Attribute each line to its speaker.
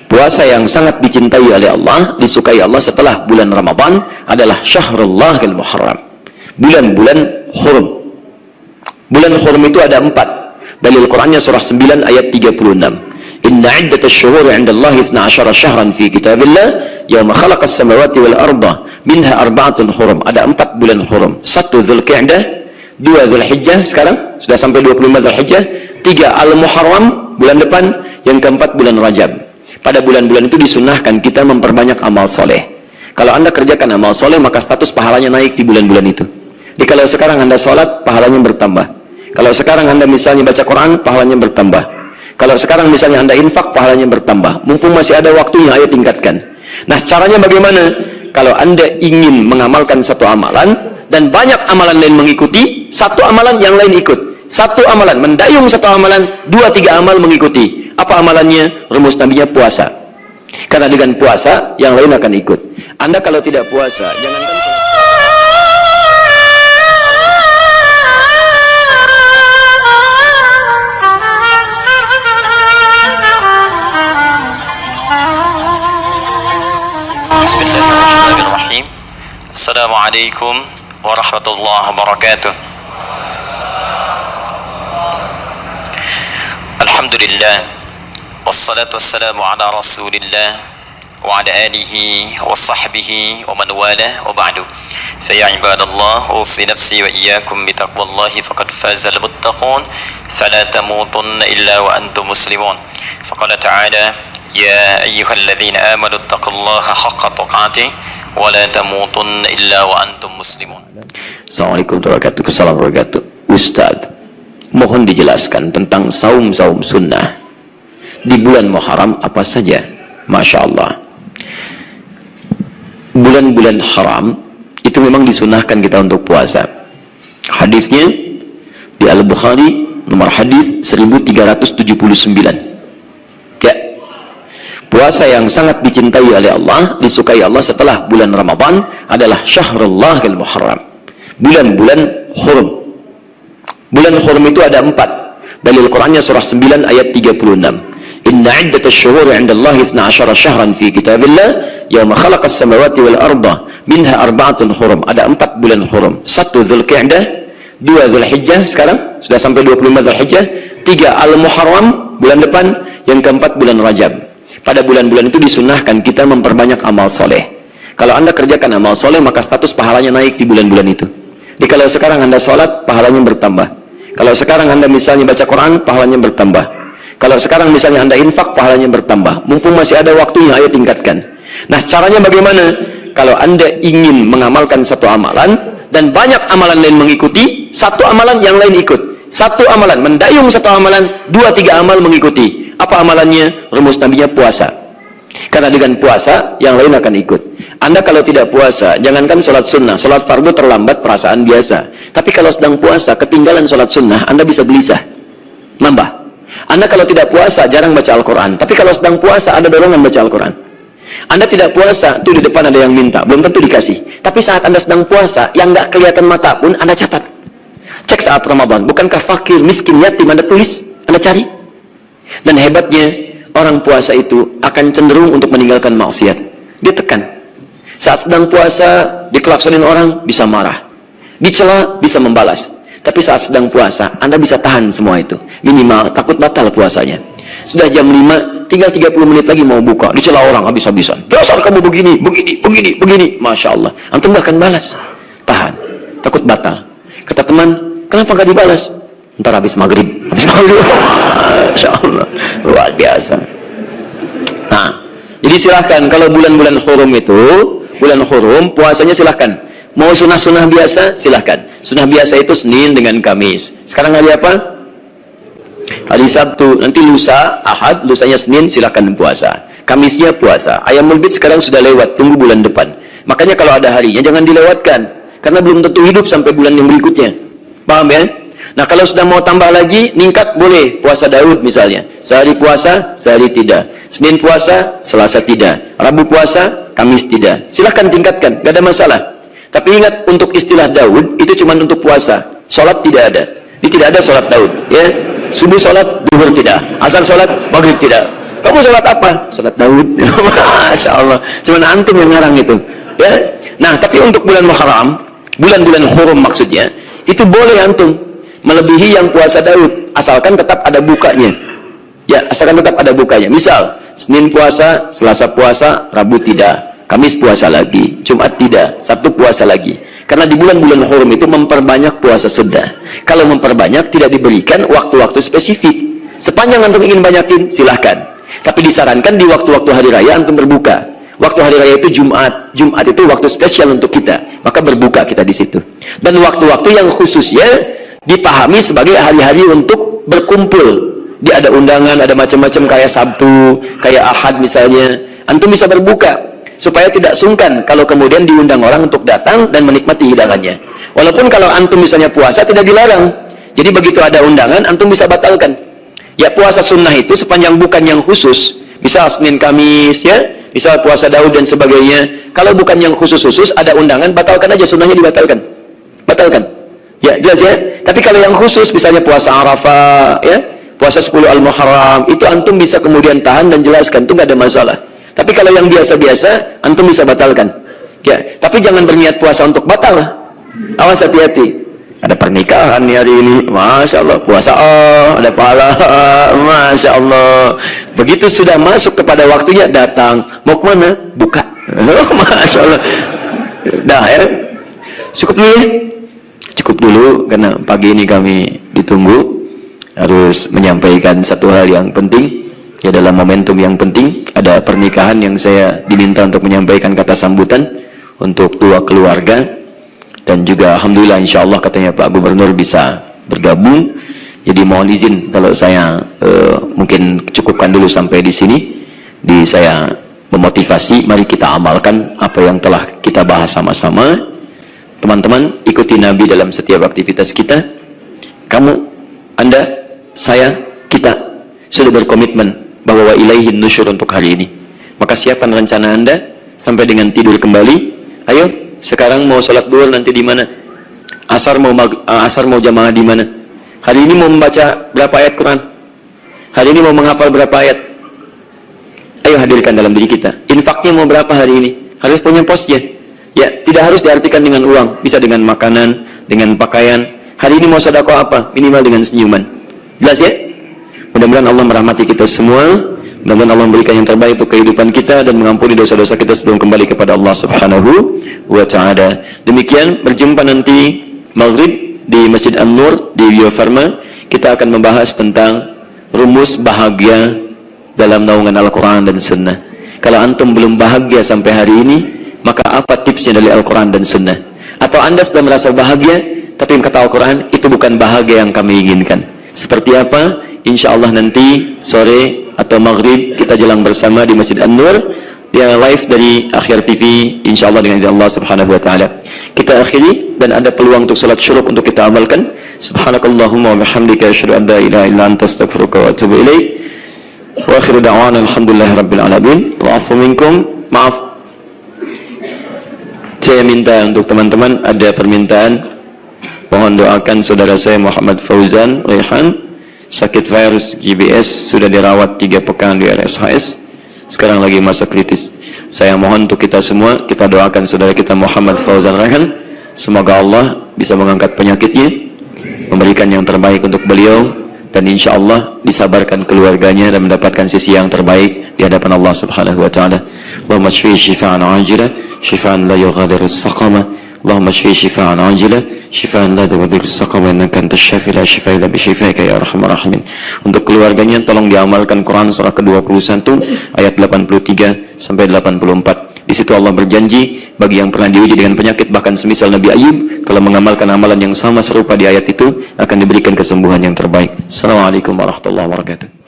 Speaker 1: Puasa yang sangat dicintai oleh Allah, disukai Allah setelah bulan Ramadan adalah Syahrullahil Muharram, bulan-bulan hurum. Bulan hurum itu ada 4. Dalil Qur'annya surah 9 ayat 36. Inna iddatash syuhuri 'indallahi 12 syahran fi kitabillah yauma khalaqas samawati wal arda minha arba'atun hurum. Ada 4 bulan hurum. 1 Dzulqa'dah, 2 Dzulhijjah, sekarang sudah sampai 25 Dzulhijjah, 3 Al-Muharram bulan depan, yang keempat bulan Rajab. Pada bulan-bulan itu disunahkan kita memperbanyak amal soleh. Kalau Anda kerjakan amal soleh, maka status pahalanya naik di bulan-bulan itu. Jadi kalau sekarang Anda sholat, pahalanya bertambah. Kalau sekarang Anda misalnya baca Quran, pahalanya bertambah. Kalau sekarang misalnya Anda infak, pahalanya bertambah. Mumpung masih ada waktunya, ayo tingkatkan. Nah, caranya bagaimana? Kalau Anda ingin mengamalkan satu amalan, dan banyak amalan lain mengikuti, satu amalan yang lain ikut. Satu amalan, mendayung satu amalan, 2-3 amal mengikuti. Apa amalannya? Rumus nabinya puasa. Karena dengan puasa, yang lain akan ikut. Anda kalau tidak puasa, jangankan
Speaker 2: Bismillahirrahmanirrahim. Assalamualaikum warahmatullahi wabarakatuh. Alhamdulillah, wassalatu wassalamu ala rasulillah wa ala alihi wa sahbihi wa man wala wa ba'du. Saya ibadallah, usi nafsi wa iyyakum bitaqwallahi faqad fazal muttaqun, fala tamutunna illa wa antum muslimun. Faqala ta'ala, ya ayyuhalladzina amanu taqullaha haqqa tuqatih wa la tamutunna illa wa antum muslimun.
Speaker 1: Assalamualaikum warahmatullahi wabarakatuh. Ustaz, mohon dijelaskan tentang saum-saum sunnah di bulan Muharram apa saja. Masya Allah, bulan-bulan haram itu memang disunahkan kita untuk puasa. Hadisnya di Al-Bukhari nomor hadis 1379. Ya, puasa yang sangat dicintai oleh Allah, disukai Allah setelah bulan Ramadan adalah Syahrullahil Muharram, bulan-bulan hurum. Bulan hurum itu ada 4. Dalil Qur'annya surah 9 ayat 36. Inna iddatash syuhuri 'indallahi 12 syahran fi kitabillah yauma khalaqas samawati wal arda minha arba'atun hurum. Ada 4 bulan hurum. 1 Dzulqa'dah, 2 Dzulhijjah, sekarang sudah sampai 25 Dzulhijjah, 3 Al-Muharram bulan depan, yang keempat bulan Rajab. Pada bulan-bulan itu disunahkan kita memperbanyak amal soleh. Kalau Anda kerjakan amal soleh, maka status pahalanya naik di bulan-bulan itu. Jadi kalau sekarang Anda sholat, pahalanya bertambah. Kalau sekarang Anda misalnya baca Quran, pahalanya bertambah. Kalau sekarang misalnya Anda infak, pahalanya bertambah. Mumpung masih ada waktunya, ayo tingkatkan. Nah, caranya bagaimana? Kalau Anda ingin mengamalkan satu amalan, dan banyak amalan lain mengikuti, satu amalan yang lain ikut. Satu amalan, mendayung satu amalan, 2-3 amal mengikuti. Apa amalannya? Rumus nabinya puasa. Karena dengan puasa, yang lain akan ikut. Anda kalau tidak puasa, jangankan sholat sunnah, sholat fardu terlambat perasaan biasa. Tapi kalau sedang puasa, ketinggalan sholat sunnah, Anda bisa gelisah, nambah. Anda kalau tidak puasa, jarang baca Al-Quran. Tapi kalau sedang puasa, ada dorongan baca Al-Quran. Anda tidak puasa, tuh di depan ada yang minta, belum tentu dikasih. Tapi saat Anda sedang puasa, yang nggak kelihatan mata pun, Anda catat. Cek saat Ramadan, bukankah fakir, miskin, yatim, Anda tulis, Anda cari. Dan hebatnya, orang puasa itu akan cenderung untuk meninggalkan maksiat. Dia tekan. Saat sedang puasa, dikelaksonin orang, bisa marah. Dicela, bisa membalas. Tapi saat sedang puasa, Anda bisa tahan semua itu. Minimal, takut batal puasanya. Sudah jam 5, tinggal 30 menit lagi mau buka. Dicela orang habis-habisan. Dasar kamu begini, begini, begini, begini. Masya Allah. Antum gak akan balas. Tahan. Takut batal. Kata teman, kenapa gak dibalas? Ntar habis maghrib. Habis maghrib. Masya Allah. Luar biasa. Nah, jadi silahkan kalau bulan-bulan hurum itu, bulan hurum, puasanya silahkan. Mau sunnah-sunnah biasa, silahkan. Sunnah biasa itu Senin dengan Kamis. Sekarang hari apa? Hari Sabtu. Nanti lusa, Ahad, lusanya Senin, silahkan puasa. Kamisnya puasa. Ayamul Bid sekarang sudah lewat, tunggu bulan depan. Makanya kalau ada harinya, jangan dilewatkan. Karena belum tentu hidup sampai bulan yang berikutnya. Paham ya? Nah, kalau sudah mau tambah lagi, ningkat boleh. Puasa Daud misalnya. Sehari puasa, sehari tidak. Senin puasa, Selasa tidak. Rabu puasa, Kamis tidak. Silahkan tingkatkan, gak ada masalah. Tapi ingat, untuk istilah Daud, itu cuma untuk puasa. Sholat tidak ada. Ini tidak ada sholat Daud. Ya. Subuh sholat, duhur tidak. Asar sholat, maghrib tidak. Kamu sholat apa? Sholat Daud. Masya Allah. Cuman antum yang ngarang itu. Ya. Nah, tapi untuk bulan Muharram, bulan-bulan hurum maksudnya, itu boleh antum melebihi yang puasa Daud, asalkan tetap ada bukanya. Ya, asalkan tetap ada bukanya. Misal, Senin puasa, Selasa puasa, Rabu tidak, Kamis puasa lagi, Jumat tidak, Sabtu puasa lagi. Karena di bulan-bulan hurum itu memperbanyak puasa sunnah. Kalau memperbanyak tidak diberikan waktu-waktu spesifik. Sepanjang antum ingin banyakin, silahkan. Tapi disarankan di waktu-waktu hari raya antum berbuka. Waktu hari raya itu Jumat. Jumat itu waktu spesial untuk kita. Maka berbuka kita di situ. Dan waktu-waktu yang khususnya dipahami sebagai hari-hari untuk berkumpul. Dia ada undangan, ada macam-macam kayak Sabtu, kayak Ahad misalnya. Antum bisa berbuka supaya tidak sungkan kalau kemudian diundang orang untuk datang dan menikmati hidangannya. Walaupun kalau antum misalnya puasa tidak dilarang. Jadi begitu ada undangan antum bisa batalkan. Ya, puasa sunnah itu sepanjang bukan yang khusus, misal Senin Kamis ya, misal puasa Daud dan sebagainya. Kalau bukan yang khusus-khusus ada undangan, batalkan aja, sunnahnya dibatalkan. Batalkan. Ya, jelas ya. Tapi kalau yang khusus misalnya puasa Arafah ya, puasa 10 Al-Muharram, itu antum bisa kemudian tahan dan jelaskan, itu nggak ada masalah. Tapi kalau yang biasa-biasa antum bisa batalkan. Ya, tapi jangan berniat puasa untuk batal. Awas, hati-hati. Ada pernikahan nih hari ini, Masya Allah, puasa ada pahala, Masya Allah. Begitu sudah masuk kepada waktunya, datang, mau kemana? Buka. Masya Allah. Dah ya, cukup dulu ya. Cukup dulu, karena pagi ini kami ditunggu, harus menyampaikan satu hal yang penting, ya dalam momentum yang penting, ada pernikahan yang saya diminta untuk menyampaikan kata sambutan, untuk dua keluarga. Dan juga Alhamdulillah insya Allah katanya Pak Gubernur bisa bergabung. Jadi mohon izin kalau saya mungkin cukupkan dulu sampai di sini. Saya memotivasi, mari kita amalkan apa yang telah kita bahas sama-sama. Teman-teman, ikuti Nabi dalam setiap aktivitas kita. Kamu, Anda, saya, kita sudah berkomitmen bahwa wa ilaihin nusyur untuk hari ini. Maka siapkan rencana Anda sampai dengan tidur kembali. Ayo. Sekarang mau sholat duhur nanti di mana? Asar mau jamaah di mana? Hari ini mau membaca berapa ayat Quran? Hari ini mau menghafal berapa ayat? Ayo hadirkan dalam diri kita. Infaknya mau berapa hari ini? Harus punya posnya. Ya, tidak harus diartikan dengan uang. Bisa dengan makanan, dengan pakaian. Hari ini mau sedekah apa? Minimal dengan senyuman. Jelas ya? Mudah-mudahan Allah merahmati kita semua. Mudah-mudahan Allah memberikan yang terbaik untuk kehidupan kita dan mengampuni dosa-dosa kita sebelum kembali kepada Allah Subhanahu wa Ta'ala. Demikian, berjumpa nanti maghrib di Masjid An-Nur di Bio Farma. Kita akan membahas tentang rumus bahagia dalam naungan Al-Quran dan Sunnah. Kalau antum belum bahagia sampai hari ini, maka apa tipsnya dari Al-Quran dan Sunnah? Atau anda sudah merasa bahagia, tapi kata Al-Quran itu bukan bahagia yang kami inginkan. Seperti apa? Insya Allah nanti sore atau maghrib kita jalan bersama di Masjid An-Nur, yang live dari Akhir TV, insya Allah dengan izin Allah Subhanahu wa Ta'ala. Kita akhiri dan ada peluang untuk salat syuruk untuk kita amalkan. Subhanakallahumma wa bihamdika asyhadu an la ilaha illa anta astaghfiruka wa atubu ilaik. Wa akhiru da'wana alhamdulillahi rabbil alamin. Wa'afu minkum. Maaf, saya minta untuk teman-teman ada permintaan, mohon doakan saudara saya Muhammad Fauzan Rehan, sakit virus GBS, sudah dirawat 3 pekan di RSHS, sekarang lagi masa kritis. Saya mohon untuk kita semua, kita doakan saudara kita Muhammad Fauzan Rehan, semoga Allah bisa mengangkat penyakitnya, memberikan yang terbaik untuk beliau, dan insya Allah disabarkan keluarganya dan mendapatkan sisi yang terbaik di hadapan Allah Subhanahu wa Ta'ala. Allahumma shfi shifaan ajila, shifaan la yughadiru saqama. Allahumma shfi shifaan ajila, shifaan la yughadiru saqama, innaka antas syafi la shifaa illa bi syifaika ya arhamar rahimin. Untuk keluarganya tolong diamalkan Quran surah ke-21 ayat 83 sampai 84. Di situ Allah berjanji bagi yang pernah diuji dengan penyakit, bahkan semisal Nabi Ayub, kalau mengamalkan amalan yang sama serupa di ayat itu akan diberikan kesembuhan yang terbaik. Assalamualaikum warahmatullahi wabarakatuh.